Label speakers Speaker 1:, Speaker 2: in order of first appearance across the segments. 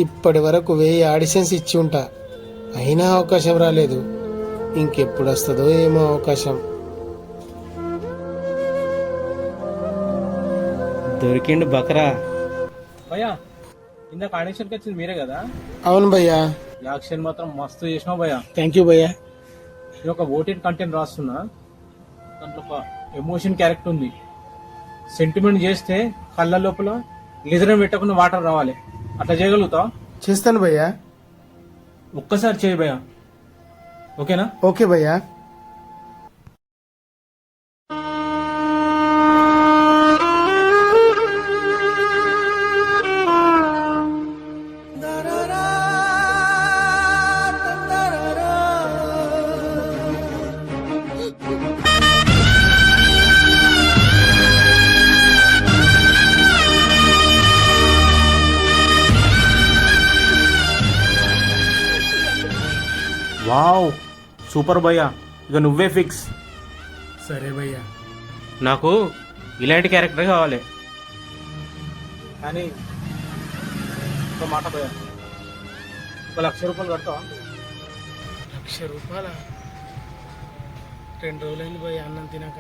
Speaker 1: ఇప్పటి వరకు 1000 ఆడిషన్స్ ఇచ్చి ఉంటా, అయినా అవకాశం రాలేదు. ఇంకెప్పుడు వస్తుందో ఏమో అవకాశం.
Speaker 2: దొరికిండు బకరా.
Speaker 3: భయ్యా ఇందాక ఆడిషన్కి వచ్చింది మీరే కదా?
Speaker 1: అవును భయ్యా.
Speaker 3: యాక్షన్ మాత్రం మస్తు చేసినావు భయ్యా.
Speaker 1: థ్యాంక్ యూ భయ్యా.
Speaker 3: నేను ఒక ఓటీటీ కంటెంట్ రాస్తున్నా, దాంట్లో ఒక ఎమోషన్ క్యారెక్టర్ ఉంది. సెంటిమెంట్ చేస్తే కళ్ళ లోపల లిజరం పెట్టకుండా వాటర్ రావాలి, అట్లా చేయగలుగుతావు?
Speaker 1: చేస్తాను భయ్యా.
Speaker 3: ఒక్కసారి చేయి భయ్యా, ఓకేనా?
Speaker 1: ఓకే భయ్యా.
Speaker 3: వావ్ సూపర్ భయ్యా, ఇక నువ్వే ఫిక్స్.
Speaker 1: సరే భయ్యా.
Speaker 3: నాకు ఇలాంటి క్యారెక్టర్ కావాలి. కానీ ఒక మాట భయ్యా, 1,00,000 రూపాయలు కడతావా?
Speaker 1: 1,00,000 రూపాయల? 2 రోజులైంది భయ్యా అన్నం తినాక.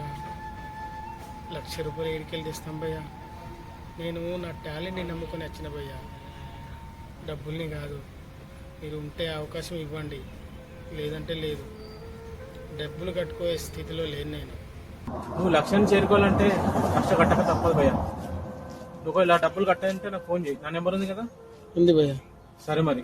Speaker 1: 1,00,000 రూపాయలు ఏడికెళ్ళి తెస్తాం భయ్యా? నేను నా టాలెంట్ని నమ్ముకొని వచ్చిన భయ్యా, డబ్బుల్ని కాదు. మీరు ఉంటే అవకాశం ఇవ్వండి, లేదంటే లేదు. డబ్బులు కట్టుకోే స్థితిలో లేను నేను.
Speaker 3: నువ్వు లక్ష్యాన్ని చేరుకోవాలంటే లక్ష కట్టక తప్పదు భయ్యా. నువ్వు ఇలా డబ్బులు కట్టాలంటే నాకు ఫోన్ చేయి, నా నెంబర్ ఉంది కదా?
Speaker 1: ఉంది భయ్యా.
Speaker 3: సరే మరి.